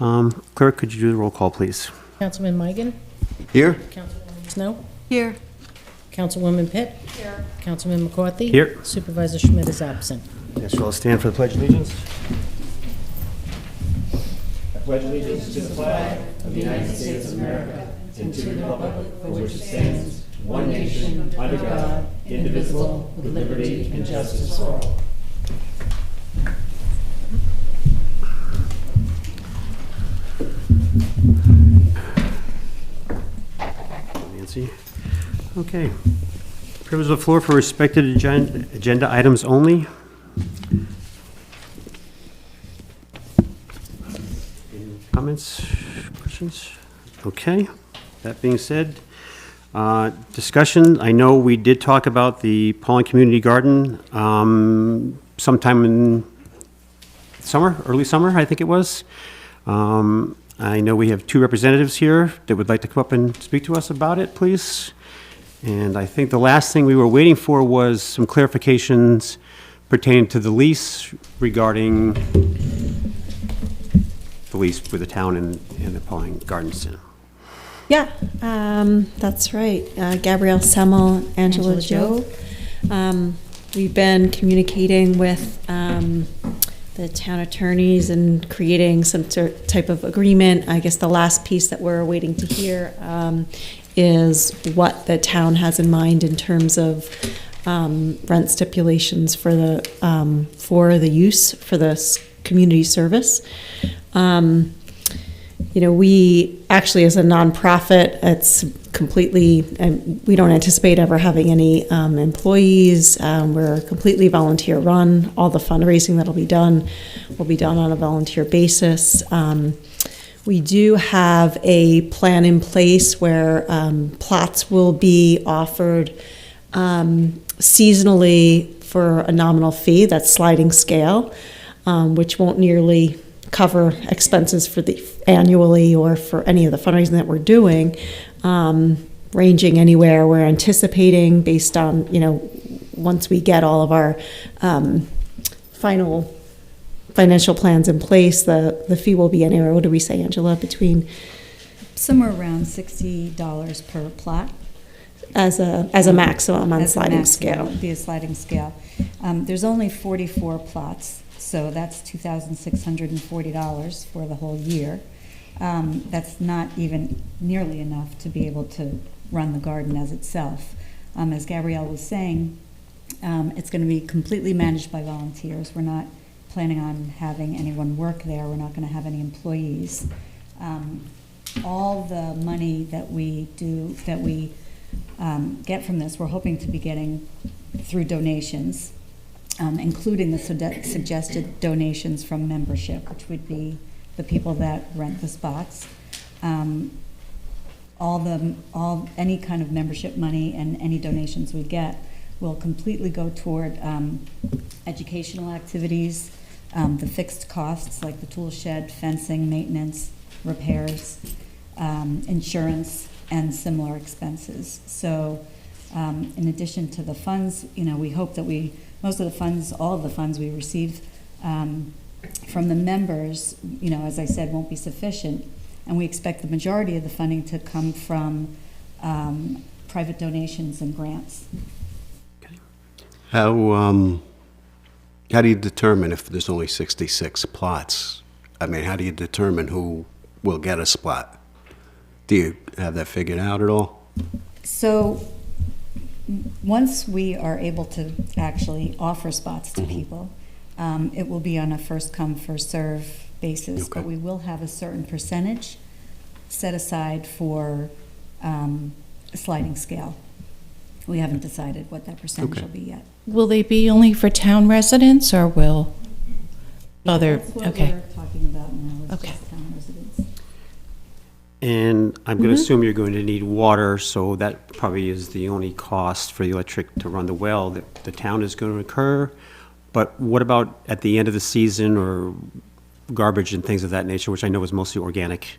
Clerk, could you do the roll call, please? Councilman Migan? Here? Councilwoman Snow? Here. Councilwoman Pitt? Here. Councilman McCarthy? Here. Supervisor Schmidt is absent. Yes, we'll stand for the Pledge of Allegiance. I pledge allegiance to the flag of the United States of America and to the republic for which it stands, one nation, under God, indivisible, with liberty and justice for all. Nancy. Okay. Privilege of the floor for respected agenda items only. Any comments, questions? Okay. That being said, discussion. I know we did talk about the Pawling Community Garden sometime in summer, early summer, I think it was. I know we have two representatives here that would like to come up and speak to us about it, please. And I think the last thing we were waiting for was some clarifications pertaining to the lease regarding the lease with the town and the Pawling Garden Center. Yeah, that's right. Gabrielle Semmel, Angela Joe. We've been communicating with the town attorneys and creating some type of agreement. I guess the last piece that we're waiting to hear is what the town has in mind in terms of rent stipulations for the use for the community service. We actually, as a nonprofit, it's completely, we don't anticipate ever having any employees. We're completely volunteer run. All the fundraising that'll be done will be done on a volunteer basis. We do have a plan in place where plots will be offered seasonally for a nominal fee, that's sliding scale, which won't nearly cover expenses for the annually or for any of the fundraising that we're doing, ranging anywhere. We're anticipating based on, once we get all of our final financial plans in place, the fee will be anywhere, what do we say, Angela, between? Somewhere around $60 per plot. As a maximum on sliding scale. It would be a sliding scale. There's only 44 plots, so that's $2,640 for the whole year. That's not even nearly enough to be able to run the garden as itself. As Gabrielle was saying, it's going to be completely managed by volunteers. We're not planning on having anyone work there. We're not going to have any employees. All the money that we get from this, we're hoping to be getting through donations, including the suggested donations from membership, which would be the people that rent the spots. Any kind of membership money and any donations we get will completely go toward educational activities, the fixed costs like the tool shed, fencing, maintenance, repairs, insurance, and similar expenses. So in addition to the funds, we hope that all of the funds we receive from the members, as I said, won't be sufficient. And we expect the majority of the funding to come from private donations and grants. Okay. How do you determine if there's only 66 plots? I mean, how do you determine who will get a spot? Do you have that figured out at all? So once we are able to actually offer spots to people, it will be on a first come, first serve basis, but we will have a certain percentage set aside for a sliding scale. We haven't decided what that percentage will be yet. Will they be only for town residents or will other? That's what we're talking about now, is just town residents. And I'm going to assume you're going to need water, so that probably is the only cost for the electric to run the well that the town is going to incur. But what about at the end of the season or garbage and things of that nature, which I know is mostly organic?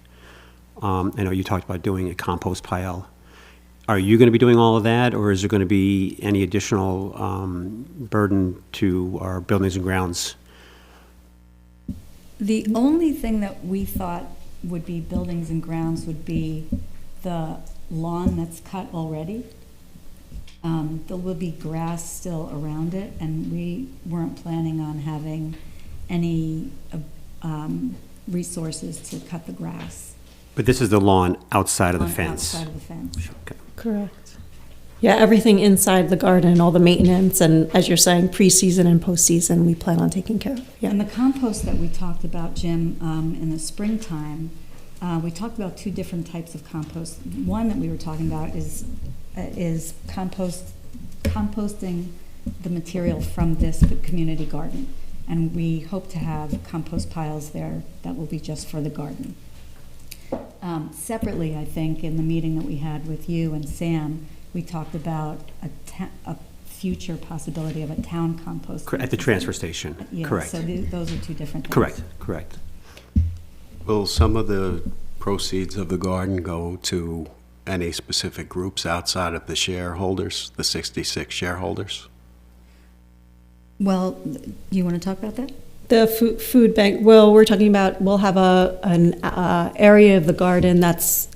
I know you talked about doing a compost pile. Are you going to be doing all of that, or is there going to be any additional burden to our buildings and grounds? The only thing that we thought would be buildings and grounds would be the lawn that's cut already. There will be grass still around it, and we weren't planning on having any resources to cut the grass. But this is the lawn outside of the on fence? Outside of the fence. Okay. Correct. Yeah, everything inside the garden, all the maintenance, and as you're saying, pre-season and post-season, we plan on taking care of. Yeah. And the compost that we talked about, Jim, in the springtime, we talked about two different types of compost. One that we were talking about is composting the material from this community garden. And we hope to have compost piles there that will be just for the garden. Separately, I think, in the meeting that we had with you and Sam, we talked about a future possibility of a town compost. At the transfer station, Yeah, correct. so those are two different things. Correct. Will some of the proceeds of the garden go to any specific groups outside of the shareholders, the 66 shareholders? Well, you want to talk about that? The food bank, well, we're talking about, we'll have an area of the garden that's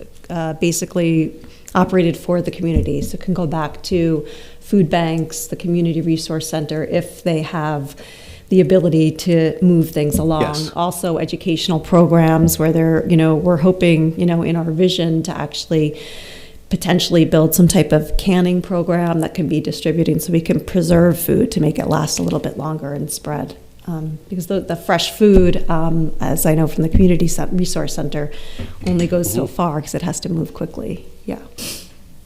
basically operated for the community. So it can go back to food banks, the community resource center, if they have the ability to move things along. Yes. Also educational programs where they're, we're hoping, in our vision to actually potentially build some type of canning program that can be distributed so we can preserve food to make it last a little bit longer and spread. Because the fresh food, as I know from the community resource center, only goes so far because it has to move quickly. Yeah.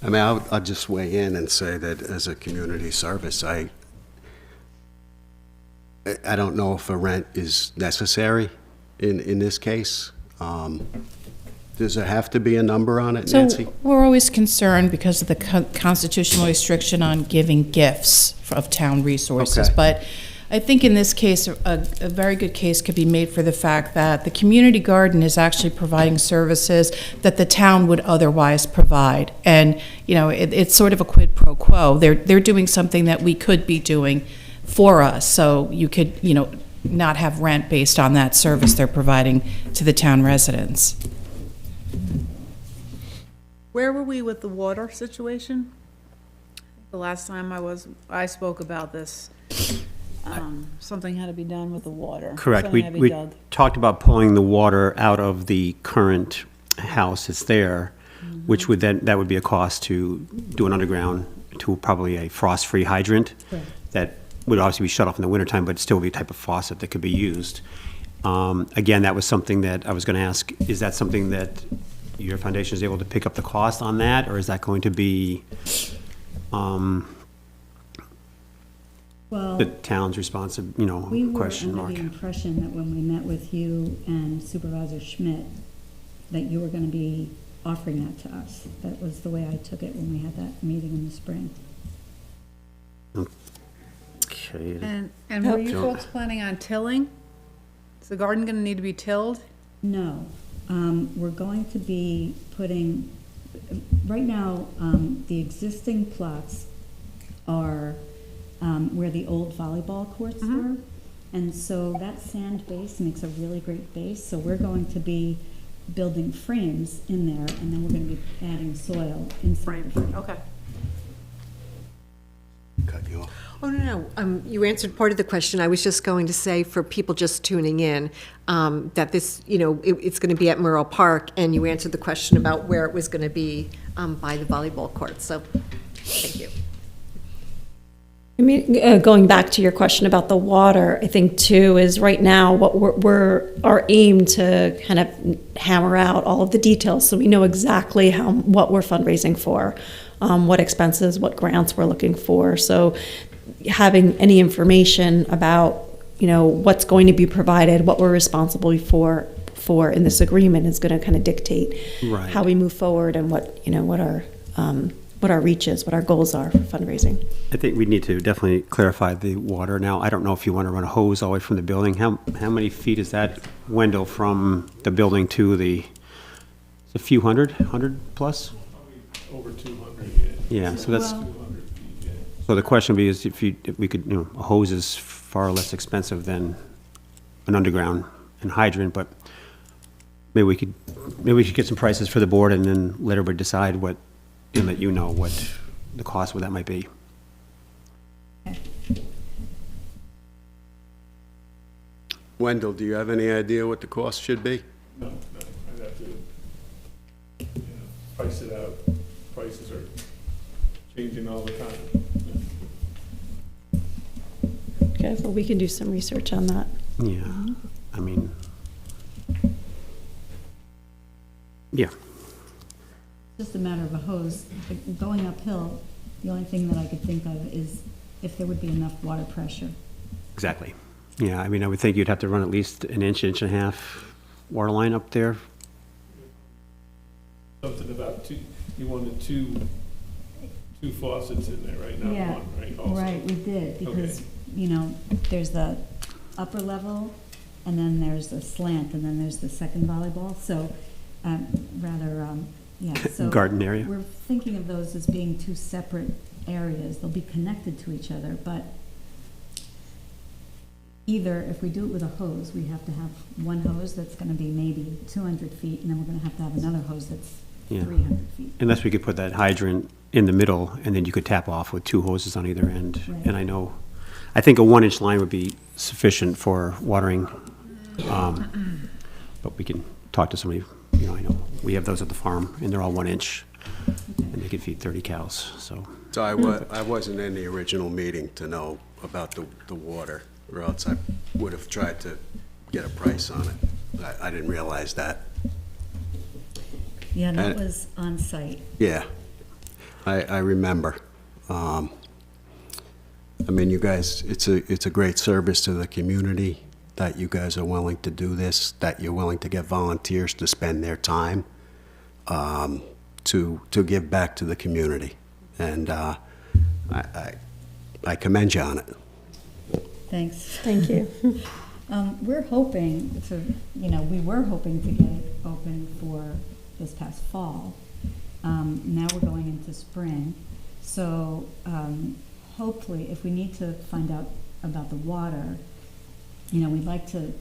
I mean, I'll just weigh in and say that as a community service, I don't know if a rent is necessary in this case. Does there have to be a number on it, Nancy? So we're always concerned because of the constitutional restriction on giving gifts of town resources. Okay. But I think in this case, a very good case could be made for the fact that the community garden is actually providing services that the town would otherwise provide. And, it's sort of a quid pro quo. They're doing something that we could be doing for us. So you could, not have rent based on that service they're providing to the town residents. Where were we with the water situation? The last time I spoke about this, something had to be done with the water. Correct. Something had to be We dug. talked about pulling the water out of the current house that's there, which would that would be a cost to do an underground to probably a frost-free hydrant. That would obviously be shut off in the wintertime, but still be a type of faucet that could be used. Again, that was something that I was going to ask, is that something that your foundation is able to pick up the cost on that, or is that going to be Well, the town's responsive, we were question under mark? the impression that when we met with you and Supervisor Schmidt, that you were going to be offering that to us. That was the way I took it when we had that meeting in the spring. Okay. And were you folks planning on tilling? Is the garden gonna need to be tilled? No, we're going to be putting, right now, the existing plots are where the old volleyball courts were. And so that sand base makes a really great base. So we're going to be building frames in there, and then we're going to be adding soil inside the frame. Okay. Cut you off. Oh, no. You answered part of the question. I was just going to say, for people just tuning in, that this, it's going to be at Merle Park, and you answered the question about where it was going to be by the volleyball court. So, thank you. I mean, going back to your question about the water, I think too is right now what we're our aim to kind of hammer out all of the details so we know exactly what we're fundraising for, what expenses, what grants we're looking for. So having any information about what's going to be provided, what we're responsible for in this agreement is going to kind of dictate Right. how we move forward and what our reach is, what our goals are for fundraising. I think we need to definitely clarify the water. Now, I don't know if you want to run a hose all the way from the building. How many feet is that, Wendell, from the building to the, it's a few hundred plus? Over 200, Yeah, so that's, Well- so the question would be is if we could, a hose is far less expensive than an underground and hydrant, but maybe we should get some prices for the board and then let everybody decide what, and let you know what the cost of that might be. Wendell, do you have any idea what the cost should be? No, I'd have to, you know, price it out. Prices are changing all the time. Okay, well, we can do some research on that. Yeah, I mean, yeah, Just a matter of a hose. Going uphill, the only thing that I could think of is if there would be enough water pressure. exactly. Yeah, I mean, I would think you'd have to run at least an inch and a half water line up there. Something about you wanted two faucets in there, right? Not Yeah, one, right? Also. right, we did, because, Okay. you know, there's the upper level, and then there's the slant, and then there's the second volleyball, so, yeah, so. Garden area. We're thinking of those as being two separate areas, they'll be connected to each other, but either, if we do it with a hose, we have to have one hose that's gonna be maybe 200 feet, and then we're gonna have to have another hose that's Yeah. 300 feet. Unless we could put that hydrant in the middle, and then you could tap off with two hoses on either end. Right. And I think a 1-inch line would be sufficient for watering. But we can talk to somebody, you know, I know, we have those at the farm, and they're all 1 inch, and they could feed 30 cows, so. So I wasn't in the original meeting to know about the water, or else I would have tried to get a price on it. I didn't realize that. Yeah, that And- was on site. Yeah, I remember. I mean, you guys, it's a great service to the community that you guys are willing to do this, that you're willing to get volunteers to spend their time to give back to the community. And I commend you on it. Thanks. Thank you. We're hoping to, we were hoping to get it open for this past fall. Now we're going into spring. So hopefully, if we need to find out about the water, we'd like to,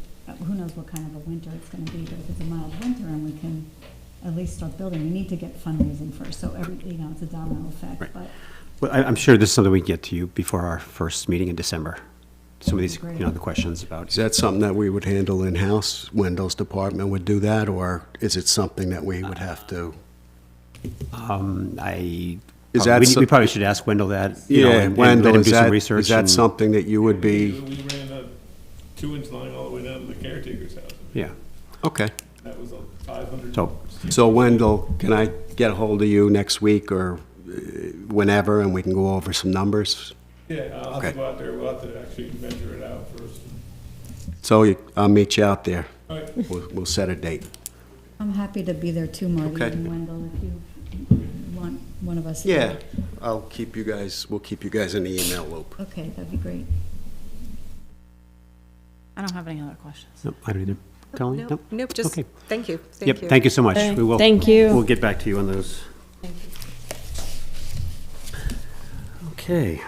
who knows what kind of a winter it's going to be, but if it's a mild winter and we can at least start building, we need to get fundraising first. So it's a domino effect. Right. But Well, I'm sure this is something we can get to you before our first meeting in December. Some of these, Great. the questions about. Is that something that we would handle in-house? Wendell's department would do that, or is it something that we would have to? Is that We probably should ask Wendell that. Yeah, and let Wendell, him is do some that, research is that and- something that you would We be, ran a 2-inch line all the way down to the caretaker's house. Yeah, okay. That was a 500. So- So Wendell, can I get a hold of you next week or whenever, and we can go over some numbers? Yeah, I'll have Okay. to go out there. We'll have to actually measure it out first. So I'll meet you out there. All right. We'll set a date. I'm happy to be there too, Marty Okay. and Wendell, if you want one of us. to- Yeah, we'll keep you guys in the email loop. Okay, that'd be great. I don't have any other questions. no, I don't either. Colleen? Nope, nope, just, Okay. thank you. Yep, thank you so much. We will. Thank you. We'll get back to you on those. Okay.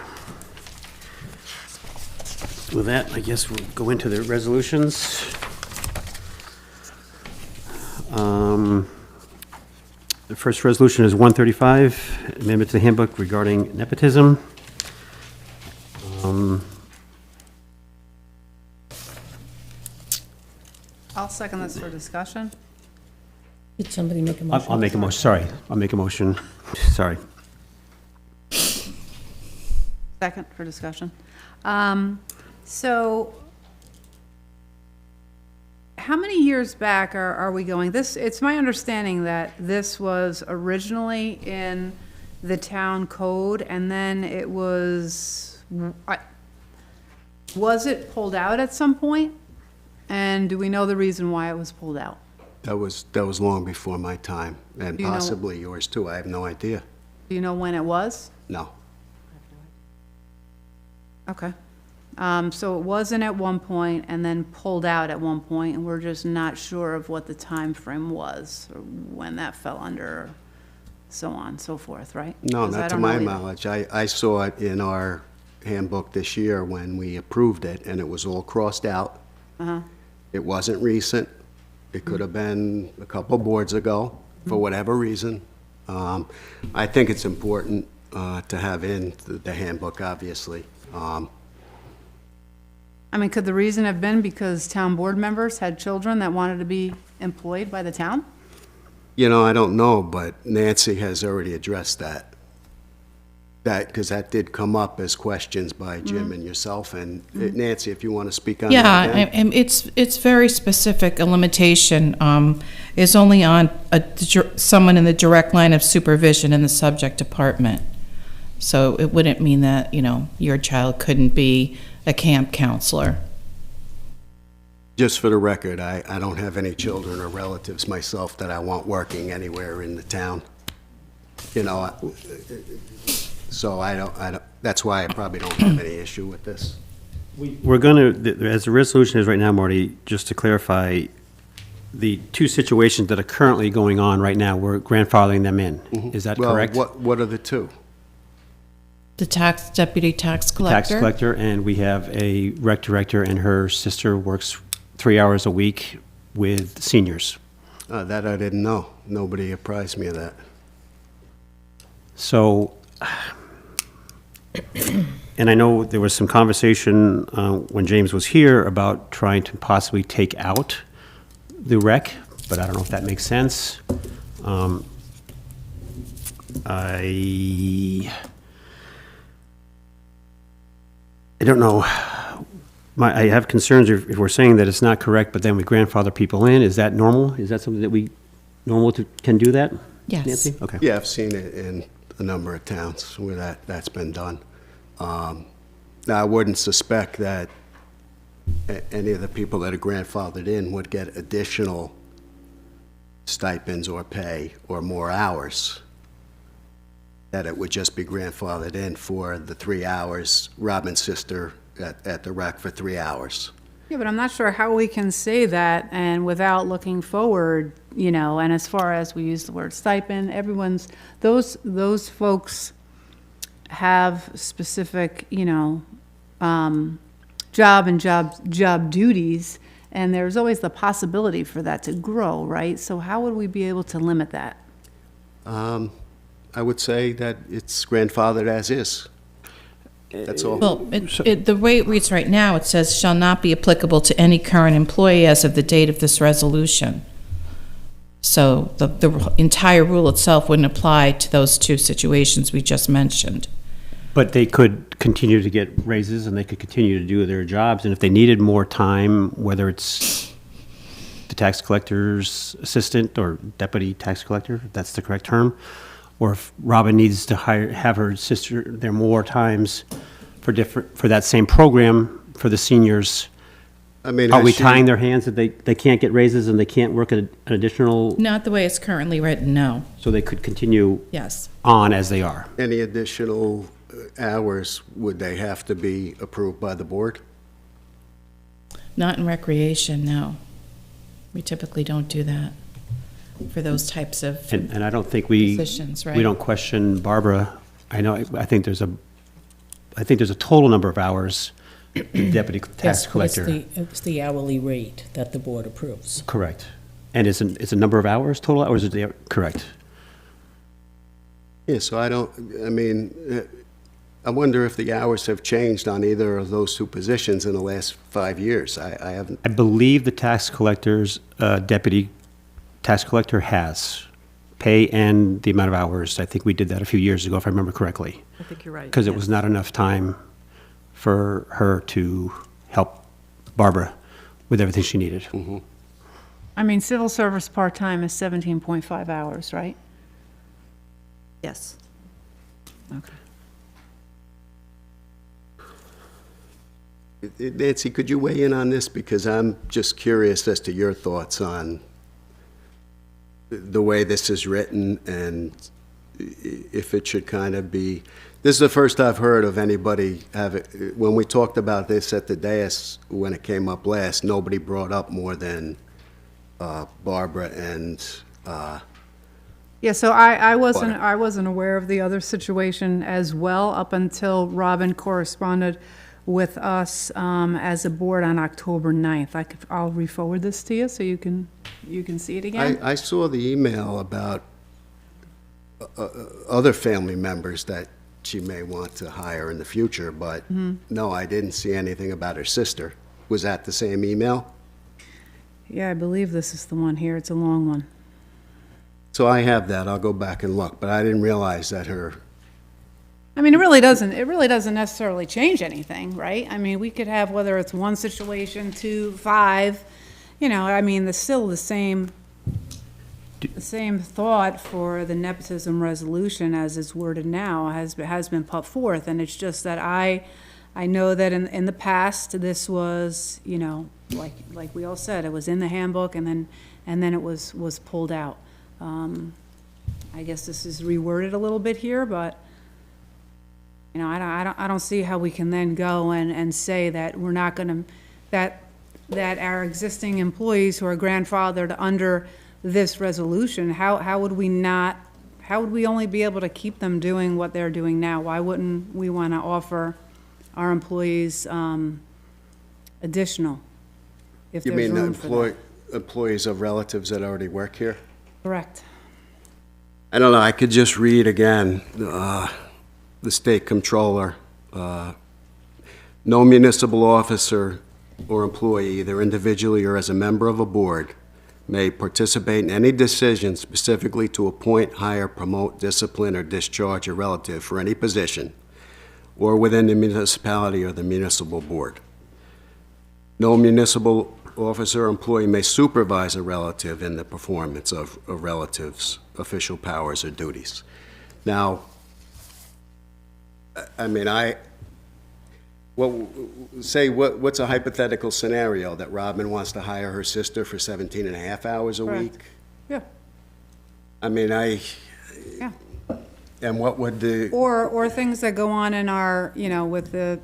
With that, I guess we'll go into the resolutions. The first resolution is 135, amendment to the handbook regarding nepotism. I'll second this for discussion. Did somebody make a motion? I'll make a motion, sorry. I'll make a motion, sorry. Second for discussion. So how many years back are we going? It's my understanding that this was originally in the town code, and then it was it pulled out at some point? And do we know the reason why it was pulled out? That was long before my time, and Do you know- possibly yours too. I have no idea. Do you know when it was? No. Okay. So it wasn't at one point and then pulled out at one point, and we're just not sure of what the time frame was, or when that fell under, so on and so forth, right? No, 'Cause I not to don't know my either. knowledge. I saw it in our handbook this year when we approved it, and it was all crossed out. Uh-huh. It wasn't recent. It could have been a couple boards ago, for whatever reason. I think it's important to have in the handbook, obviously. I mean, could the reason have been because town board members had children that wanted to be employed by the town? You know, I don't know, but Nancy has already addressed that. Because that did come up as questions by Jim and yourself. And Nancy, if you want to speak on that Yeah, again. and it's very specific. A limitation is only on someone in the direct line of supervision in the subject department. So it wouldn't mean that, your child couldn't be a camp counselor. Just for the record, I don't have any children or relatives myself that I want working anywhere in the town. So I don't, that's why I probably don't have any issue with this. We're going to, as the resolution is right now, Marty, just to clarify, the two situations that are currently going on right now, we're grandfathering them in. Is that correct? Well, what are the two? The deputy tax collector. Tax collector, and we have a rec director, and her sister works 3 hours a week with seniors. That I didn't know. Nobody apprised me of that. So, and I know there was some conversation when James was here about trying to possibly take out the rec, but I don't know if that makes sense. I don't know. I have concerns if we're saying that it's not correct, but then we grandfather people in. Is that normal? Is that something that can do that? Yes. Nancy? Okay. Yeah, I've seen it in a number of towns where that's been done. Now, I wouldn't suspect that any of the people that are grandfathered in would get additional stipends or pay or more hours. That it would just be grandfathered in for the 3 hours, Robin's sister at the rec for 3 hours. Yeah, but I'm not sure how we can say that and without looking forward, and as far as we use the word stipend, those folks have specific, job and job duties, and there's always the possibility for that to grow, right? So how would we be able to limit that? I would say that it's grandfathered as is. That's all. Well, the way it reads right now, it says shall not be applicable to any current employee as of the date of this resolution. So the entire rule itself wouldn't apply to those two situations we just mentioned. But they could continue to get raises and they could continue to do their jobs. And if they needed more time, whether it's the tax collector's assistant or deputy tax collector, if that's the correct term, or if Robin needs to have her sister there more times for that same program for the seniors, I mean, are we has she- tying their hands that they can't get raises and they can't work an additional, Not the way it's currently written, no. so they could continue Yes. on as they are? Any additional hours, would they have to be approved by the board? Not in recreation, no. We typically don't do that for those types of And I don't think we positions, right? we don't question Barbara. I think there's a total number of hours the deputy tax Yes, collector. it's the hourly rate that the board approves. Correct. And it's a number of hours, total hours, correct? Yeah, so I wonder if the hours have changed on either of those two positions in the last 5 years. I haven't, I believe the tax collector's, deputy tax collector has pay and the amount of hours. I think we did that a few years ago, if I remember correctly. I think you're right. Because it was not enough time for her to help Barbara with everything she needed. I mean, civil service part-time is 17.5 hours, right? Yes. Okay. Nancy, could you weigh in on this? Because I'm just curious as to your thoughts on the way this is written and if it should kind of be, this is the first I've heard of anybody have it. When we talked about this at the dais, when it came up last, nobody brought up more than Barbara and, Yeah, so I wasn't aware of the other situation as well up until Robin corresponded with us as a board on October 9th. I'll re-forward this to you so you can see it again. I saw the email about other family members that she may want to hire in the future, but no, I didn't see anything about her sister. Was that the same email? Yeah, I believe this is the one here. It's a long one. So I have that. I'll go back and look, but I didn't realize that her, I mean, it really doesn't necessarily change anything, right? I mean, we could have, whether it's one situation, 2, 5, you know, I mean, there's still the same thought for the nepotism resolution as it's worded now has been put forth, and it's just that I know that in the past, this was, you know, like we all said, it was in the handbook, and then it was pulled out. I guess this is reworded a little bit here, but, you know, I don't see how we can then go and say that we're not gonna, that our existing employees who are grandfathered under this resolution, how would we only be able to keep them doing what they're doing now? Why wouldn't we wanna offer our employees, additional, if you there's mean the room for that? employees of relatives that already work here? Correct. I don't know, I could just read again, the state comptroller, no municipal officer or employee, either individually or as a member of a board, may participate in any decision specifically to appoint, hire, promote, discipline, or discharge a relative for any position, or within the municipality or the municipal board. No municipal officer or employee may supervise a relative in the performance of a relative's official powers or duties. Now, I mean, what's a hypothetical scenario that Robin wants to hire her sister for 17 and a half hours a Correct. week? Yeah, I mean, yeah. and what would the, Or things that go on in our, you know, with the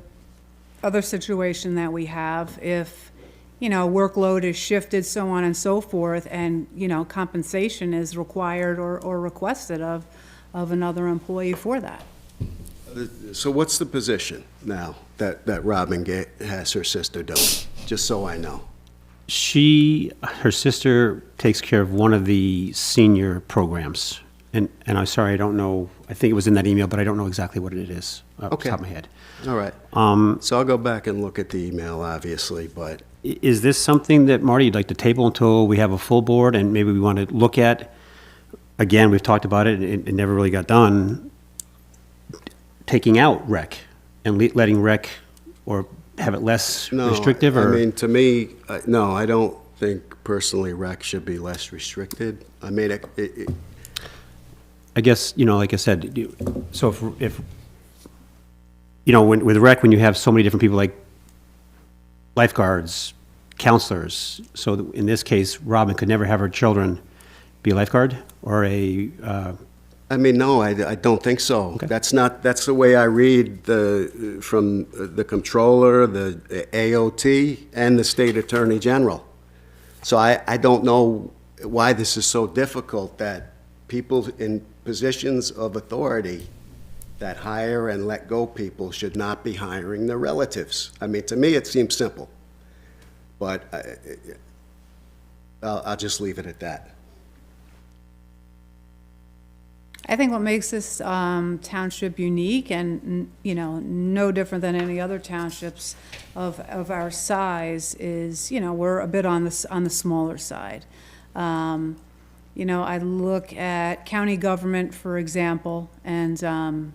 other situation that we have, if, you know, workload is shifted, so on and so forth, and, you know, compensation is required or requested of another employee for that. so what's the position now that Robin has her sister doing? Just so I know. Her sister takes care of one of the senior programs. And I'm sorry, I don't know, I think it was in that email, but I don't know exactly what it is off the Okay. top of my head. All right. So I'll go back and look at the email, obviously, but Is this something that, Marty, you'd like to table until we have a full board, and maybe we want to look at, again, we've talked about it, it never really got done, taking out rec and letting rec, or have it less no, restrictive, or? I mean, to me, no, I don't think personally rec should be less restricted. I mean, I guess, you know, like I said, so if you know, with rec, when you have so many different people, like lifeguards, counselors, so in this case, Robin could never have her children be a lifeguard or I mean, no, I don't think so. Okay. That's the way I read from the comptroller, the AOT, and the state attorney general. So I don't know why this is so difficult, that people in positions of authority that hire and let go people should not be hiring their relatives. I mean, to me, it seems simple, but I'll just leave it at that. I think what makes this township unique and, you know, no different than any other townships of our size is, you know, we're a bit on the smaller side. You know, I look at county government, for example, and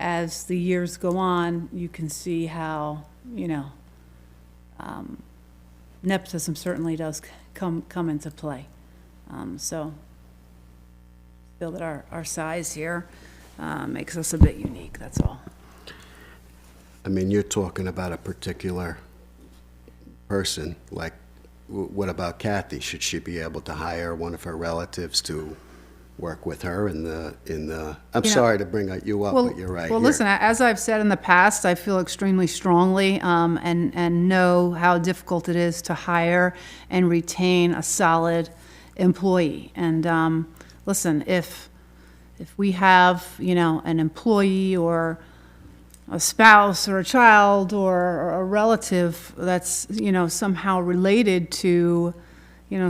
as the years go on, you can see how, you know, nepotism certainly does come into play. So feel that our size here makes us a bit unique, that's all. I mean, you're talking about a particular person, like, what about Kathy? Should she be able to hire one of her relatives to work with her in the, I'm You know, sorry to bring you up, but you're right. Well, Here. listen, as I've said in the past, I feel extremely strongly and know how difficult it is to hire and retain a solid employee. And listen, if we have, you know, an employee or a spouse or a child or a relative that's, somehow related to,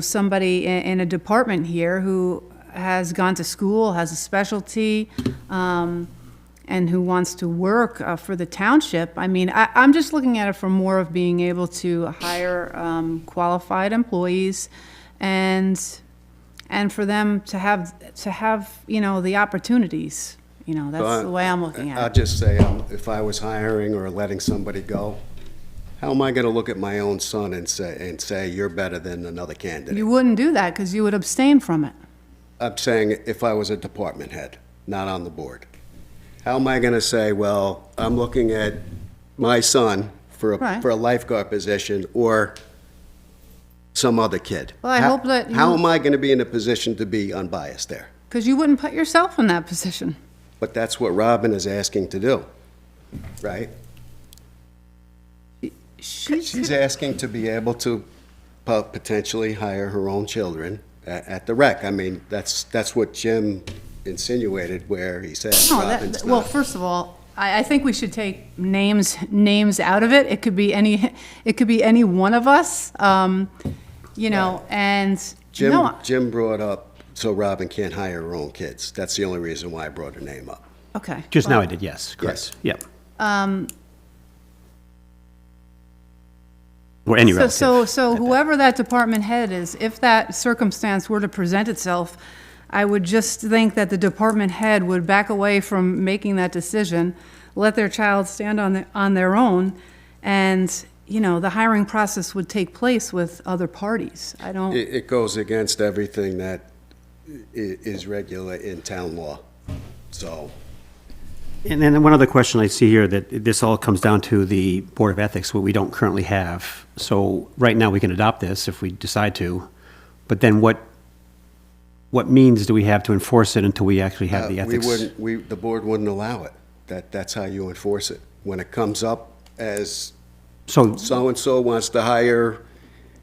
somebody in a department here who has gone to school, has a specialty, and who wants to work for the township. I mean, I'm just looking at it from more of being able to hire qualified employees and for them to have, the opportunities. That's the way I'm looking I'll at it. just say, if I was hiring or letting somebody go, how am I going to look at my own son and say, you're better than another candidate? You wouldn't do that because you would abstain from it. I'm saying if I was a department head, not on the board. How am I going to say, well, I'm looking at my son for Right. a lifeguard position or some other kid? Well, I hope that How you- am I going to be in a position to be unbiased there? Because you wouldn't put yourself in that position. But that's what Robin is asking to do, right? She's asking to be able to potentially hire her own children at the rec. I mean, that's what Jim insinuated where he said No, Robin's well, not. first of all, I think we should take names out of it. It could be any one of us, and no, Jim brought up, so Robin can't hire her own kids. That's the only reason why I brought her name up. okay. Just now I did, yes, correct. Yep. Or any relative. So whoever that department head is, if that circumstance were to present itself, I would just think that the department head would back away from making that decision, let their child stand on their own, and, the hiring process would take place with other parties. I don't, It goes against everything that is regular in town law, so. And then one other question I see here, that this all comes down to the Board of Ethics, what we don't currently have. So right now, we can adopt this if we decide to, but then what means do we have to enforce it until we actually have the ethics? The board wouldn't allow it. That's how you enforce it. When it comes up as So so-and-so wants to hire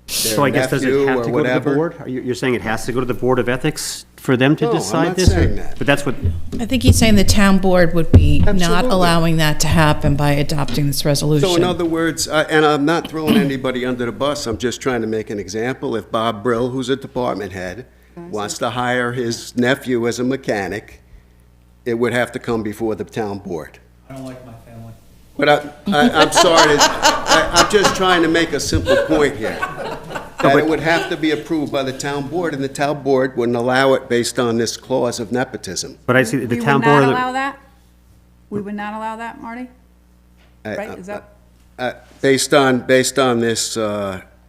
I their guess, does it nephew have or to go to the whatever. board? You're saying it has to go to the Board of Ethics for them to No, I'm decide not this? saying that. But that's what, I think he's saying the town board would be not Absolutely. allowing that to happen by adopting this resolution. So in other words, and I'm not throwing anybody under the bus, I'm just trying to make an example. If Bob Brill, who's a department head, wants to hire his nephew as a mechanic, it would have to come before the town board. I don't like my family. But I'm sorry, I'm just trying to make a simple point here. That it would have to be approved by the town board, and the town board wouldn't allow it based on this clause of nepotism. but I see that the we town would board. not allow that? We would not allow that, Marty? I- Right, is that? Based on this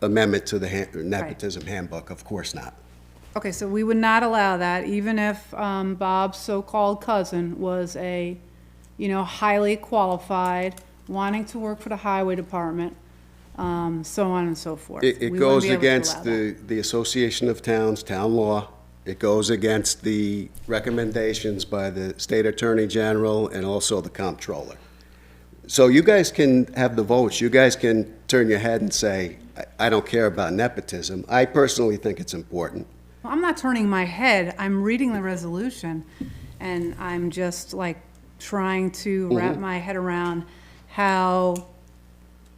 amendment to the nepotism handbook, of course not. Okay, so we would not allow that, even if Bob's so-called cousin was a, highly qualified, wanting to work for the highway department, so on and so forth. It We wouldn't goes be able to against allow that. the Association of Towns, town law. It goes against the recommendations by the state attorney general and also the comptroller. So you guys can have the votes. You guys can turn your head and say, I don't care about nepotism. I personally think it's important. Well, I'm not turning my head, I'm reading the resolution, and I'm just like trying to wrap my head around how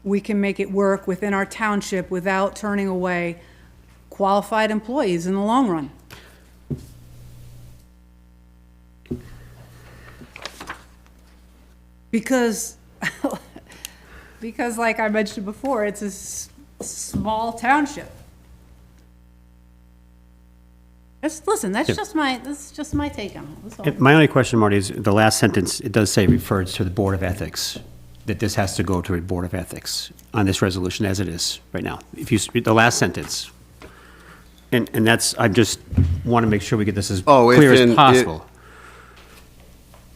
we can make it work within our township without turning away qualified employees in the long run. Because, like I mentioned before, it's a small township. Listen, that's just my take on it, that's all. My only question, Marty, is the last sentence, it does say refers to the Board of Ethics, that this has to go to a Board of Ethics on this resolution as it is right now. If you, the last sentence, and that's, I just want to make sure we get this as Oh, if clear in- as possible.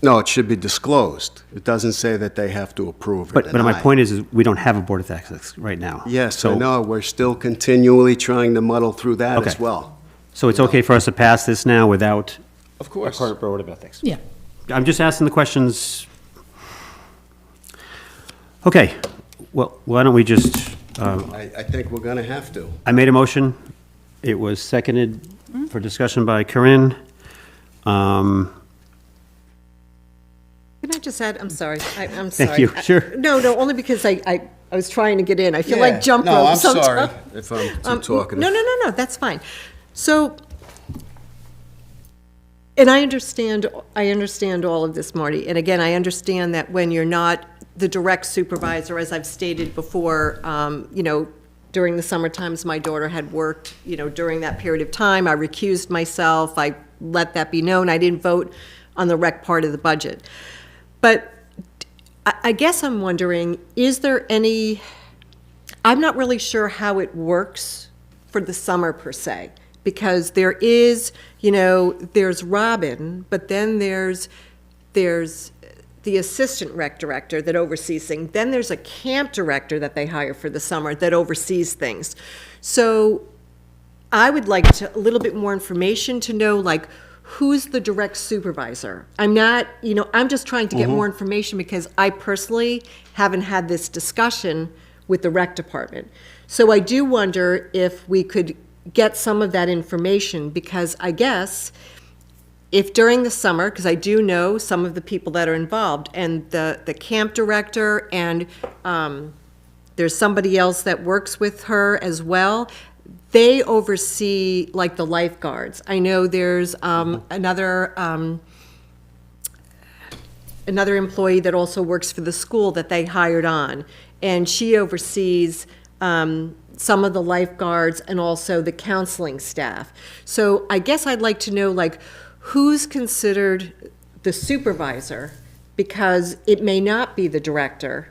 No, it should be disclosed. It doesn't say that they have to approve or But my deny. point is we don't have a Board of Ethics right now. Yes, So- I know. We're still continually trying to muddle through that as Okay. well. So it's okay for us to pass this now without Of a course. current Board of Ethics? Yeah. I'm just asking the questions. Okay, well, why don't we just, I think we're going to have to. I made a motion. It was seconded for discussion by Corinne. You Can I just add, I'm sorry, I'm Thank sorry. you, sure. No, only because I was trying to get in. I feel Yeah. like jump rope No, I'm sometimes. sorry if I'm too talkative. No, that's fine. So, and I understand all of this, Marty. And again, I understand that when you're not the direct supervisor, as I've stated before, during the summer times, my daughter had worked, during that period of time. I recused myself. I let that be known. I didn't vote on the rec part of the budget. But I guess I'm wondering, is there any, I'm not really sure how it works for the summer per se, because there is, there's Robin, but then there's the assistant rec director that oversees things. Then there's a camp director that they hire for the summer that oversees things. So I would like a little bit more information to know, like, who's the direct supervisor? I'm not, I'm just trying to get more information because I personally haven't had this discussion with the rec department. So I do wonder if we could get some of that information, because I guess if during the summer, because I do know some of the people that are involved, and the camp director, and there's somebody else that works with her as well, they oversee, like, the lifeguards. I know there's another employee that also works for the school that they hired on, and she oversees some of the lifeguards and also the counseling staff. So I guess I'd like to know, like, who's considered the supervisor, because it may not be the director.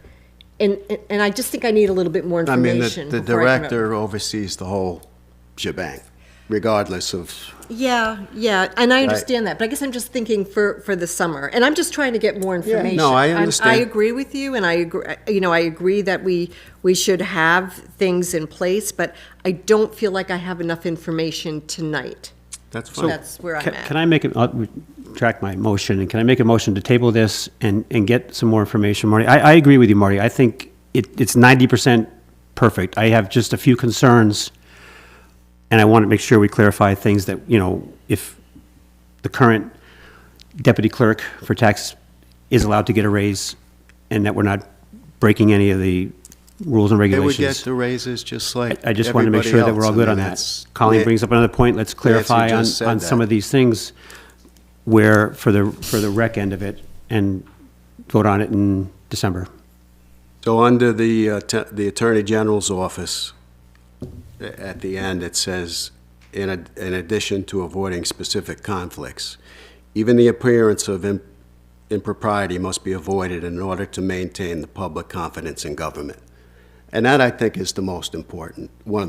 And I just think I need a little bit more I mean, information. the before I come up- director oversees the whole shebang, regardless of, Yeah, and I understand that, but I guess I'm just thinking for the summer, and I'm just trying to get more information. no, I understand. I agree with you, and I agree that we should have things in place, but I don't feel like I have enough information tonight. that's So fine. that's where I'm at. Can I I'll retract my motion, and can I make a motion to table this and get some more information, Marty? I agree with you, Marty. I think it's 90% perfect. I have just a few concerns, and I want to make sure we clarify things that, if the current deputy clerk for tax is allowed to get a raise, and that we're not breaking any of the rules and They would regulations. get the raises just like I just want to make sure that we're all good on that. Colleen brings up another point, let's clarify on just said on some that. of these things where, for the rec end of it, and vote on it in December. So under the Attorney General's office, at the end, it says, in addition to avoiding specific conflicts, even the appearance of impropriety must be avoided in order to maintain the public confidence in government. And that, I think, is one of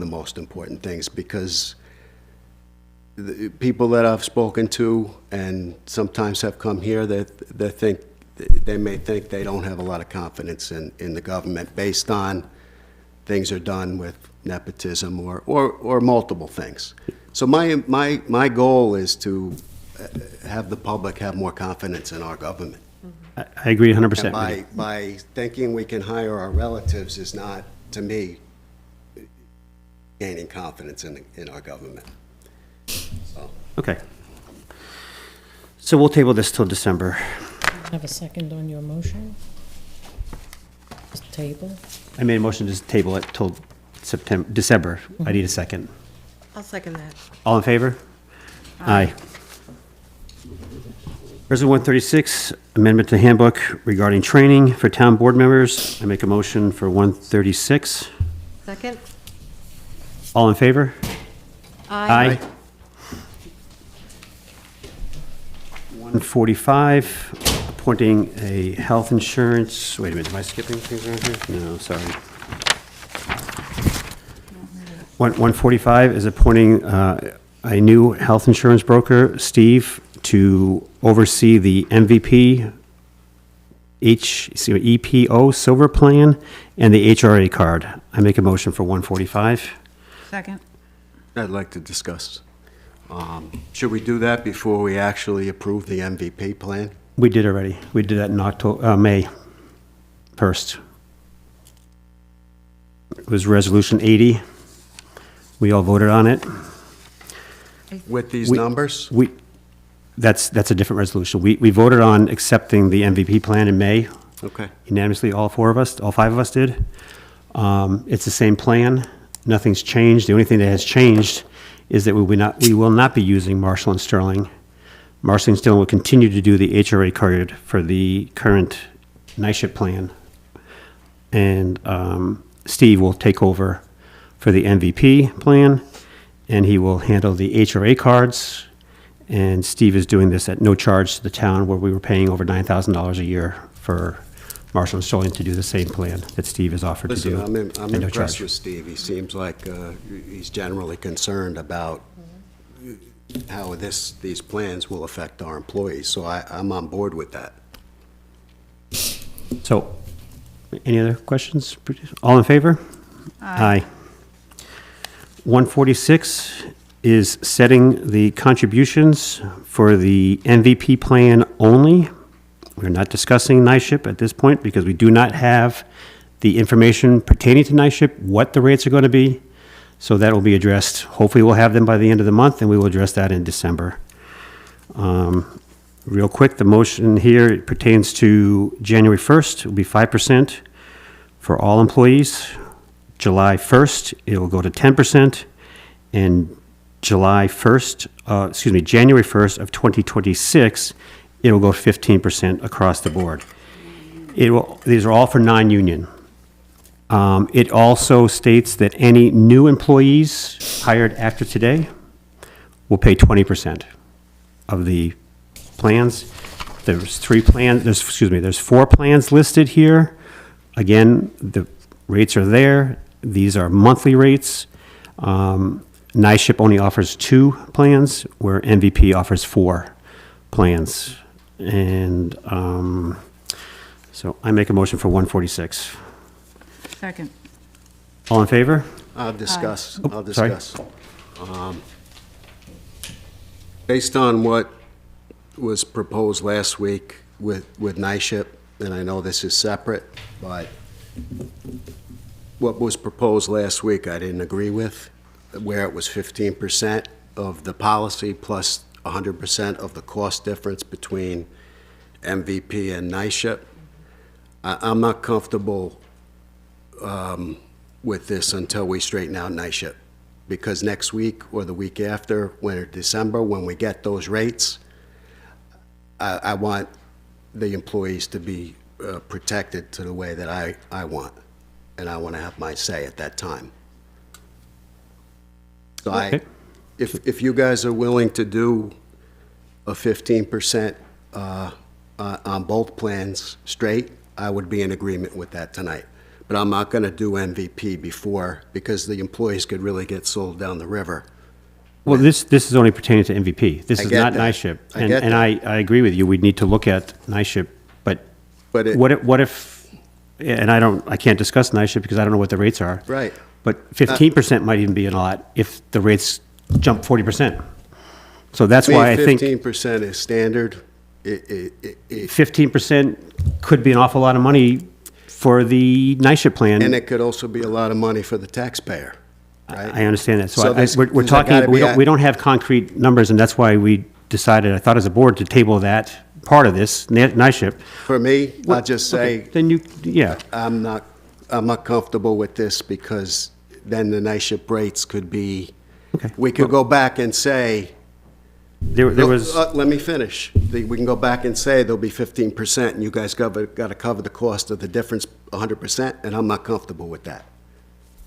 the most important things, because the people that I've spoken to and sometimes have come here, they may think they don't have a lot of confidence in the government based on things are done with nepotism or multiple things. So my goal is to have the public have more confidence in our government. I agree 100% And with you. by thinking we can hire our relatives is not, to me, gaining confidence in our government. So, Okay. So we'll table this till December. Have a second on your motion? Just table? I made a motion to just table it till December. I need a second. I'll second that. All in favor? Aye. Resolution 136, amendment to handbook regarding training for town board members. I make a motion for 136. Second? All in favor? Aye. 145, appointing a health insurance, wait a minute, am I skipping things around here? No, sorry. 145 is appointing a new health insurance broker, Steve, to oversee the MVP, EPO Silver Plan, and the HRA card. I make a motion for 145. Second. I'd like to discuss. Should we do that before we actually approve the MVP plan? We did already. We did that in May 1st. It was Resolution 80. We all voted on it. With these We- numbers? that's a different resolution. We voted on accepting the MVP plan in May Okay. unanimously, all 5 of us did. It's the same plan, nothing's changed. The only thing that has changed is that we will not be using Marshall and Sterling. Marshall and Sterling will continue to do the HRA card for the current NISHIP plan. And Steve will take over for the MVP plan, and he will handle the HRA cards. And Steve is doing this at no charge to the town, where we were paying over $9,000 a year for Marshall and Sterling to do the same plan that Steve has offered to Listen, do. I'm at no impressed charge. with Steve. He seems like he's generally concerned about how these plans will affect our employees, so I'm on board with that. So, any other questions? All in favor? Aye. 146 is setting the contributions for the MVP plan only. We're not discussing NISHIP at this point because we do not have the information pertaining to NISHIP, what the rates are going to be. So that will be addressed. Hopefully, we'll have them by the end of the month, and we will address that in December. Real quick, the motion here pertains to January 1st. It will be 5% for all employees. July 1st, it will go to 10%. And January 1st of 2026, it will go 15% across the board. These are all for non-union. It also states that any new employees hired after today will pay 20% of the plans. There's 4 plans listed here. Again, the rates are there. These are monthly rates. NISHIP only offers 2 plans, where MVP offers 4 plans. And so I make a motion for 146. Second. All in favor? I'll discuss. sorry. Based on what was proposed last week with NISHIP, and I know this is separate, but what was proposed last week I didn't agree with, where it was 15% of the policy plus 100% of the cost difference between MVP and NISHIP. I'm not comfortable with this until we straighten out NISHIP, because next week or the week after, December, when we get those rates, I want the employees to be protected to the way that I want, and I want to have my say at that time. So Okay. if you guys are willing to do a 15% on both plans straight, I would be in agreement with that tonight. But I'm not going to do MVP before, because the employees could really get sold down the river. Well, this is only pertaining to MVP. This I is get not that. NISHIP. I And get and that. I agree with you, we'd need to look at NISHIP, but But what if, and I can't discuss NISHIP because I don't know what the rates are. Right. But 15% might even be a lot if the rates jump 40%. So that's why I think 15% is standard. 15% could be an awful lot of money for the NISHIP plan. And it could also be a lot of money for the taxpayer, right? I understand that. So So there's- we're there's talking, gotta be we don't have concrete numbers, and that's why we decided, I thought as a board, to table that part of this, NISHIP. For me, I'll just Okay, say, then yeah. I'm not comfortable with this, because then the NISHIP rates could be, Okay. we could go back and say, There was, let me finish. We can go back and say there'll be 15%, and you guys got to cover the cost of the difference 100%, and I'm not comfortable with that.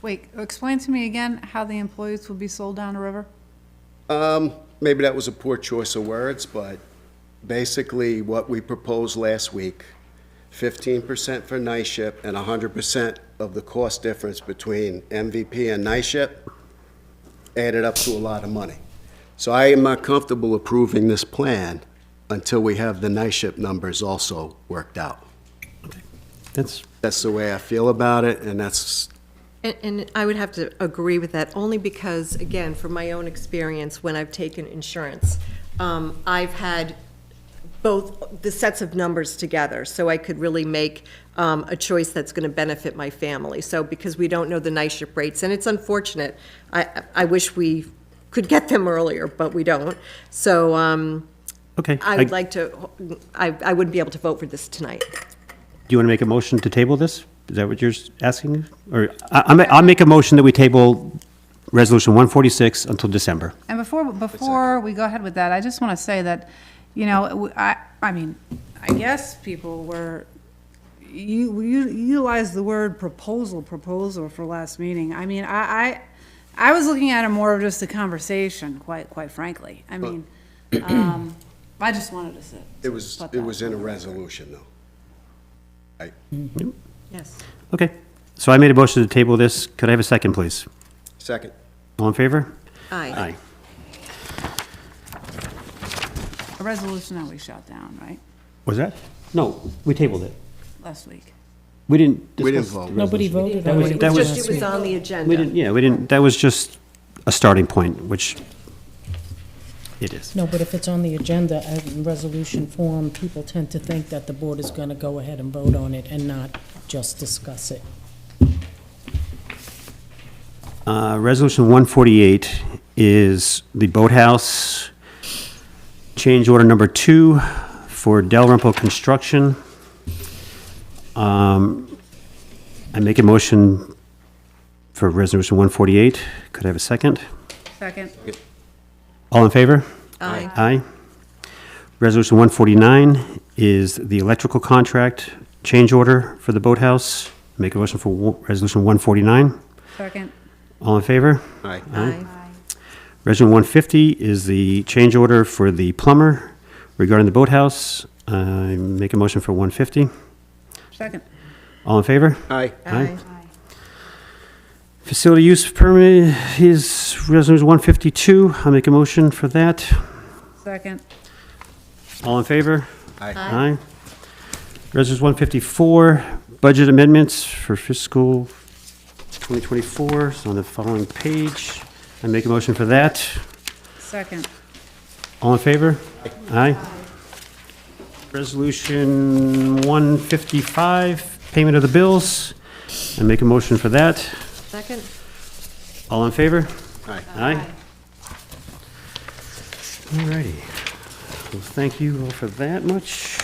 Wait, explain to me again how the employees will be sold down the river? Maybe that was a poor choice of words, but basically what we proposed last week, 15% for NISHIP and 100% of the cost difference between MVP and NISHIP added up to a lot of money. So I am not comfortable approving this plan until we have the NISHIP numbers also worked out. That's the way I feel about it, and that's, And I would have to agree with that, only because, again, from my own experience, when I've taken insurance, I've had both the sets of numbers together, so I could really make a choice that's going to benefit my family. So because we don't know the NISHIP rates, and it's unfortunate, I wish we could get them earlier, but we don't. So Okay. I would like to, I wouldn't be able to vote for this tonight. Do you want to make a motion to table this? Is that what you're asking? Or, I'll make a motion that we table Resolution 146 until December. And before we go ahead with that, I just want to say that, you know, I mean, I guess people were, you utilized the word proposal for last meeting. I mean, I was looking at it more of just a conversation, quite frankly. I mean, I just wanted to say. It was in a resolution, though. Yes. Okay. So I made a motion to table this. Could I have a second, please? Second. All in favor? Aye. A resolution that we shot down, right, Was that? No, we tabled it. last week. We didn't We didn't discuss vote. the Nobody resolution. voted That on was- it. that was- Just, it was on the agenda. We didn't, yeah, we didn't, that was just a starting point, which it is. No, but if it's on the agenda in resolution form, people tend to think that the board is going to go ahead and vote on it and not just discuss it. Resolution 148 is the boathouse change order number 2 for Dalrymple Construction. I make a motion for Resolution 148. Could I have a second? Second. All in favor? Aye. Aye. Resolution 149 is the electrical contract change order for the boathouse. Make a motion for Resolution 149. Second. All in favor? Aye. Aye. Resolution 150 is the change order for the plumber regarding the boathouse. I make a motion for 150. Second. All in favor? Aye. Aye. Facility use permit is Resolution 152. I'll make a motion for that. Second. All in favor? Aye. Aye. Resolution 154, budget amendments for fiscal 2024, it's on the following page. I make a motion for that. Second. All in favor? Aye. Resolution 155, payment of the bills. I make a motion for that. Second? All in favor? Aye. Aye. All righty. Well, thank you all for that much.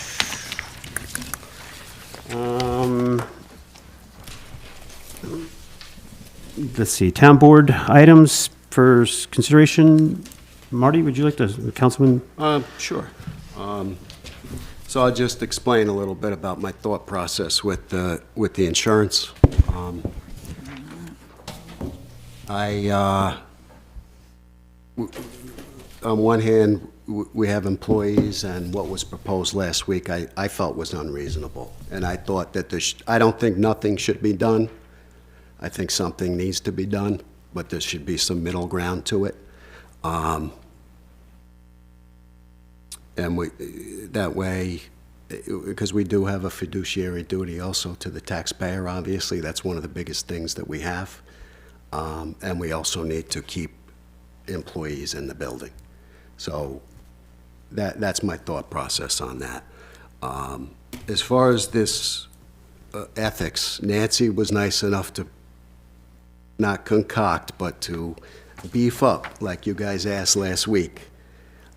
Let's see, town board items for consideration. Marty, would you like to, Councilman? Sure. So I'll just explain a little bit about my thought process with the insurance. On one hand, we have employees, and what was proposed last week, I felt was unreasonable. And I thought that I don't think nothing should be done. I think something needs to be done, but there should be some middle ground to it. And that way, because we do have a fiduciary duty also to the taxpayer, obviously, that's one of the biggest things that we have. And we also need to keep employees in the building. So that's my thought process on that. As far as this ethics, Nancy was nice enough to not concoct, but to beef up, like you guys asked last week.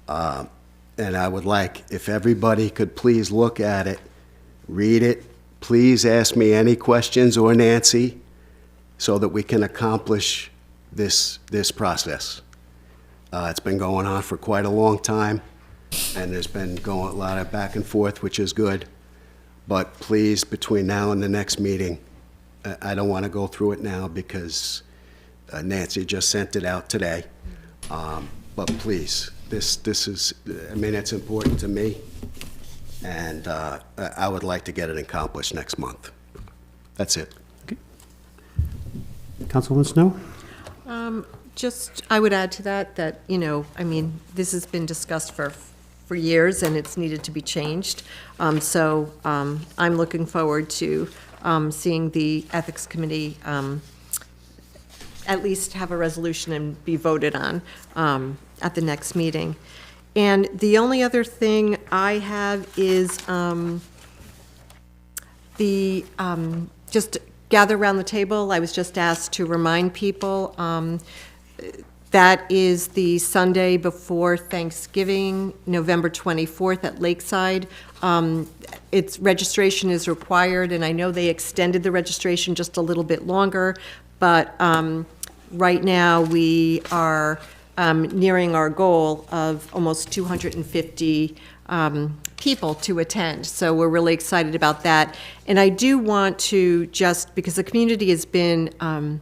And I would like, if everybody could please look at it, read it, please ask me any questions, or Nancy, so that we can accomplish this process. It's been going on for quite a long time, and there's been going a lot of back and forth, which is good. But please, between now and the next meeting, I don't want to go through it now because Nancy just sent it out today. But please, this is, I mean, it's important to me, and I would like to get it accomplished next month. That's it. Councilwoman Snow? Just, I would add to that, you know, I mean, this has been discussed for years, and it's needed to be changed. So I'm looking forward to seeing the Ethics Committee at least have a resolution and be voted on at the next meeting. And the only other thing I have is just gather around the table. I was just asked to remind people That is the Sunday before Thanksgiving, November 24th at Lakeside. Its registration is required, and I know they extended the registration just a little bit longer, but right now we are nearing our goal of almost 250 people to attend. So we're really excited about that. And I do want to just, because the community has been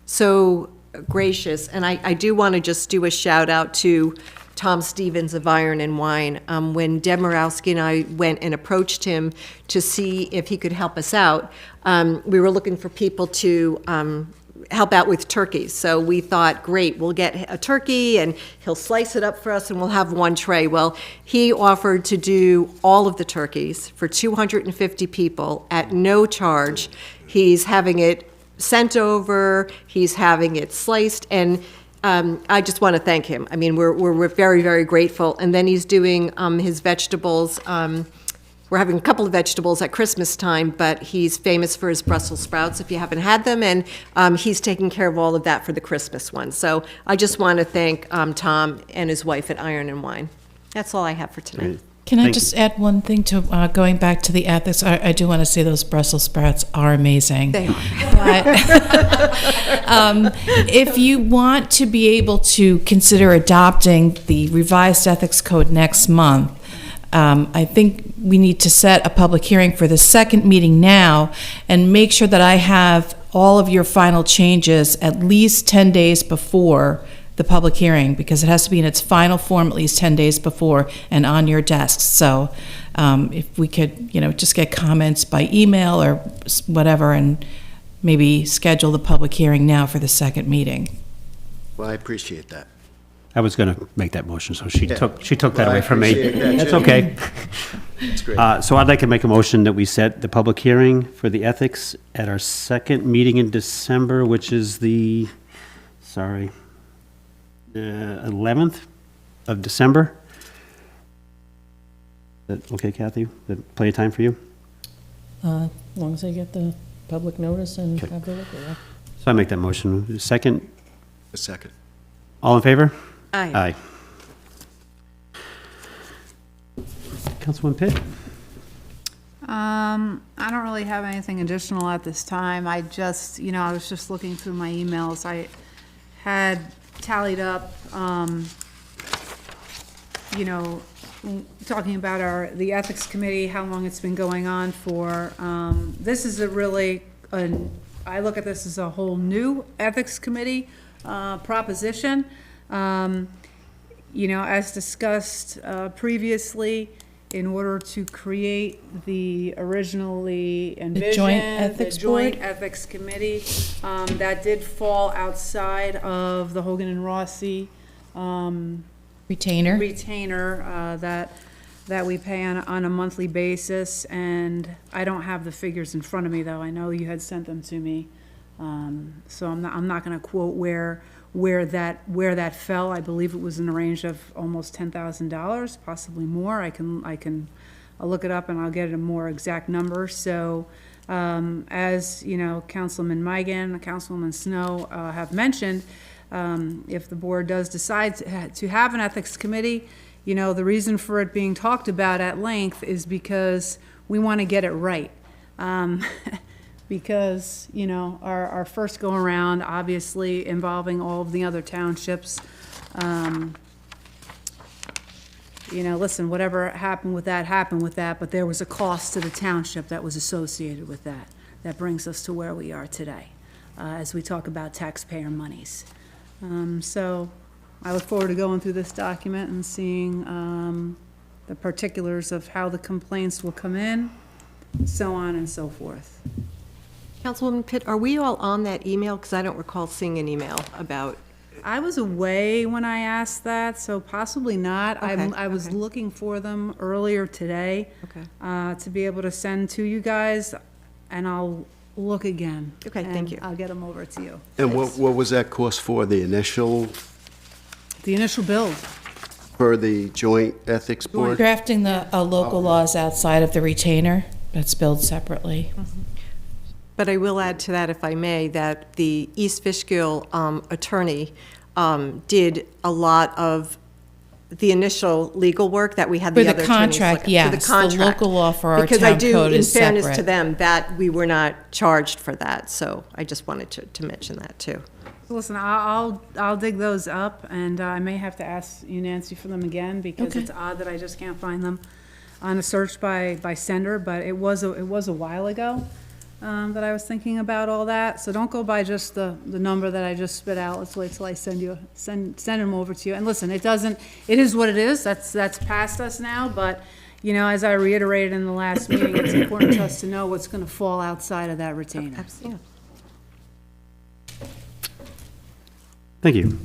so gracious, and I do want to just do a shout out to Tom Stevens of Iron and Wine. When Deb Morawski and I went and approached him to see if he could help us out, we were looking for people to help out with turkeys. So we thought, great, we'll get a turkey and he'll slice it up for us and we'll have one tray. Well, he offered to do all of the turkeys for 250 people at no charge. He's having it sent over, he's having it sliced, and I just want to thank him. I mean, we're very, very grateful. And then he's doing his vegetables. We're having a couple of vegetables at Christmas time, but he's famous for his Brussels sprouts, if you haven't had them, and he's taking care of all of that for the Christmas one. So I just want to thank Tom and his wife at Iron and Wine. That's all I have for tonight. Can I Thank just add one thing to going back to the ethics? I do want to say those Brussels sprouts are amazing. They are. But if you want to be able to consider adopting the revised ethics code next month, I think we need to set a public hearing for the second meeting now and make sure that I have all of your final changes at least 10 days before the public hearing, because it has to be in its final form at least 10 days before and on your desks. So if we could, just get comments by email or whatever and maybe schedule the public hearing now for the second meeting. Well, I appreciate that. I was going to make that motion, so she took that Well, I away from me. appreciate that, That's Jim. okay. That's great. So I'd like to make a motion that we set the public hearing for the ethics at our second meeting in December, which is the 11th of December. Is that okay, Kathy? Is that plenty of time for you? As long as I get the public notice and Okay. have the liquor, yeah. So I make that motion. Second, A second. all in favor? Aye. Councilman Pitt? I don't really have anything additional at this time. I just, I was just looking through my emails. I had tallied up, talking about the ethics committee, how long it's been going on for. This is I look at this as a whole new ethics committee proposition. As discussed previously, in order to create the originally envisioned joint ethics joint board? ethics committee, that did fall outside of the Hogan and Rossi Retainer? retainer that we pay on a monthly basis, and I don't have the figures in front of me, though. I know you had sent them to me, so I'm not going to quote where that fell. I believe it was in the range of almost $10,000, possibly more. I'll look it up and I'll get a more exact number. So, as Councilman Migan, Councilwoman Snow have mentioned, if the board does decide to have an ethics committee, the reason for it being talked about at length is because we want to get it right. Because, our first go-around, obviously involving all of the other townships, listen, whatever happened with that, but there was a cost to the township that was associated with that. That brings us to where we are today, as we talk about taxpayer monies. So I look forward to going through this document and seeing the particulars of how the complaints will come in, so on and so forth. Councilwoman Pitt, are we all on that email? Because I don't recall seeing an email about. I was away when I asked that, so possibly not. Okay, I was okay. looking for them earlier today. Okay. To be able to send to you guys, and I'll look again. Okay, thank and you. I'll get them over to you. And what was that cost for, the initial, The initial build. for the joint ethics board? Drafting the local laws outside of the retainer, that's billed separately. But I will add to that, if I may, that the East Fishkill attorney did a lot of the initial legal work that we had For the the other attorneys look at. contract, yes. The local law for our Because I town do, code in is fairness to separate. them, that we were not charged for that, so I just wanted to mention that, too. Listen, I'll dig those up, and I may have to ask you, Nancy, for them again, because Okay. it's odd that I just can't find them on a search by sender, but it was a while ago that I was thinking about all that. So don't go by just the number that I just spit out. Let's wait till I send them over to you. And listen, it is what it is. That's past us now, but, you know, as I reiterated in the last meeting, it's important to us to know what's gonna fall outside of that retainer. Absolutely. Thank you.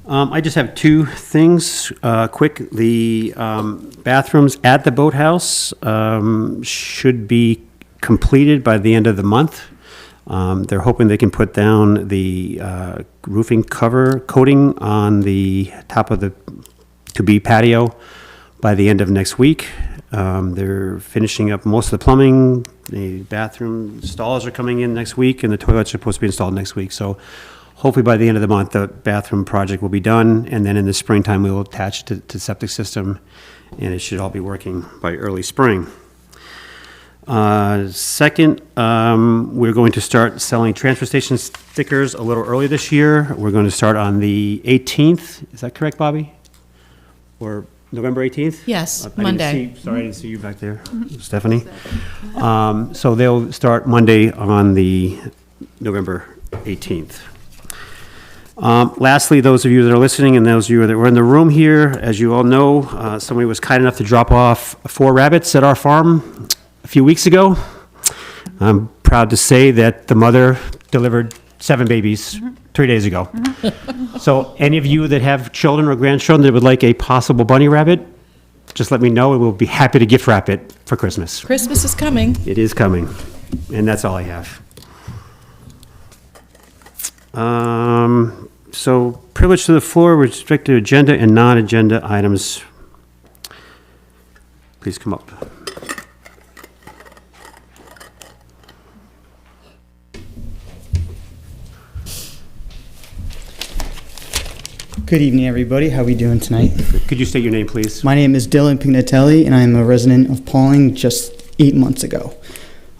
I just have two things, quick. The bathrooms at the boathouse should be completed by the end of the month. They're hoping they can put down the roofing coating on the top of the to-be patio by the end of next week. They're finishing up most of the plumbing. The bathroom stalls are coming in next week, and the toilets are supposed to be installed next week. So hopefully by the end of the month, the bathroom project will be done, and then in the springtime, we will attach to the septic system, and it should all be working by early spring. Second, we're going to start selling transfer station stickers a little early this year. We're going to start on the 18th. Is that correct, Bobby? Or November 18th? Yes, I didn't Monday. sorry, I didn't see you back there, Stephanie. So they'll start Monday on the November 18th. Lastly, those of you that are listening and those of you that were in the room here, as you all know, somebody was kind enough to drop off 4 rabbits at our farm a few weeks ago. I'm proud to say that the mother delivered 7 babies 3 days ago. So any of you that have children or grandchildren that would like a possible bunny rabbit, just let me know and we'll be happy to gift wrap it for Christmas. Christmas is coming. It is coming, and that's all I have. So privilege to the floor with respect to agenda and non-agenda items. Please come up. Good evening, everybody. How are we doing tonight? Could you state your name, please? My name is Dylan Pignatelli, and I'm a resident of Pawling just 8 months ago.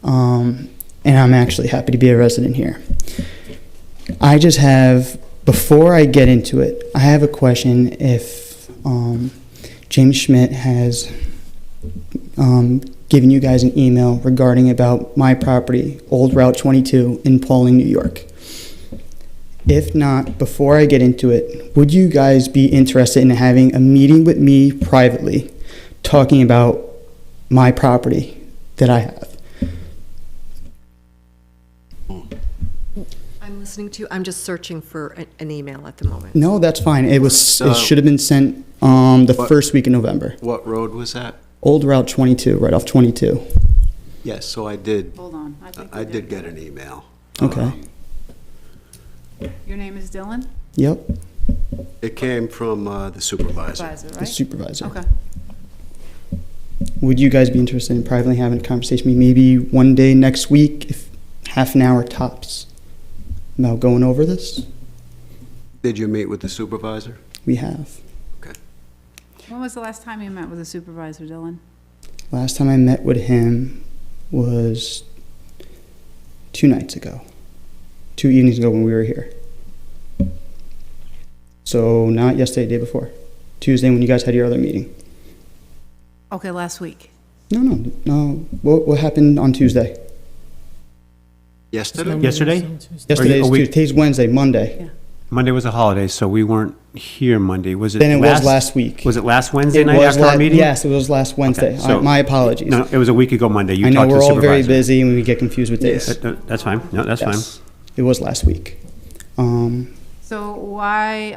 And I'm actually happy to be a resident here. I just have, before I get into it, I have a question if James Schmidt has given you guys an email regarding about my property, Old Route 22 in Pawling, New York. If not, before I get into it, would you guys be interested in having a meeting with me privately, talking about my property that I have? I'm listening to you. I'm just searching for an email at the moment. No, that's fine. It was. It So- should have been sent the What- first week in November. What road was that? Old Route 22, right off 22. Yes, so I did, Hold on. think I we did get an email. Okay. Your name is Dylan? Yep. It came from the supervisor. Supervisor, The right? supervisor. Okay. Would you guys be interested in privately having a conversation with me maybe one day next week, if half an hour tops, about going over this? Did you meet with the supervisor? We have. When was the last time you met with a supervisor, Dylan? Last time I met with him was 2 nights ago. 2 evenings ago when we were here. So not yesterday, the day before. Tuesday when you guys had your other meeting. Okay, last week. No. What happened on Tuesday? Yesterday? Yesterday? Yesterday's a week- Tuesday. Today's Wednesday, Monday. Monday was a holiday, so we weren't here Monday. Was it Then it was last week. Was it last Wednesday It night was after our meeting? Yes, it was last Wednesday. Okay, so- My apologies. No, it was a week ago Monday. You I know talked to we're the all very supervisor. busy and we get confused with days. That's fine. No, that's fine. Yes. It was last week. So why,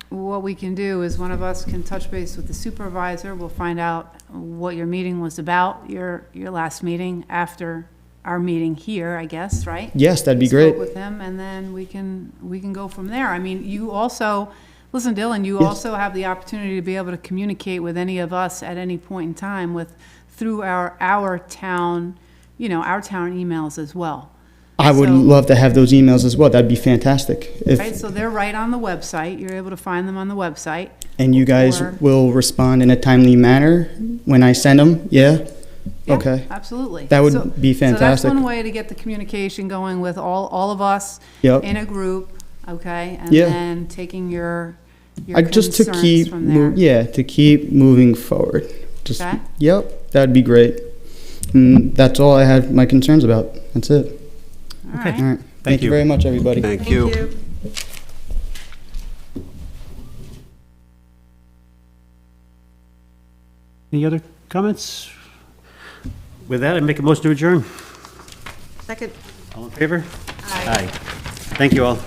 what we can do is one of us can touch base with the supervisor. We'll find out what your meeting was about, your last meeting after our meeting here, I guess, right? Yes, that'd be Spoke great. with him, and then we can go from there. I mean, you also, listen, Dylan, you Yes. also have the opportunity to be able to communicate with any of us at any point in time through our town, our town emails as well. I would So- love to have those emails as well. That'd be fantastic. Right, If, so they're right on the website. You're able to find them on the website. and you guys Or- will respond in a timely manner when I send them, yeah? Yeah, Okay. absolutely. That would So- be So that's fantastic. one way to get the communication going with all of us Yep. in a group, okay? And Yeah. then taking your Just to concerns keep, from there. yeah, to keep moving forward. Just, Okay. yep, that'd be great. And that's all I had my concerns about. That's it. All Okay. right. All right. Thank You you. very much, everybody. Thank you. Any other comments? With that, I make a motion to adjourn. Second. All in favor? Aye. Thank you all.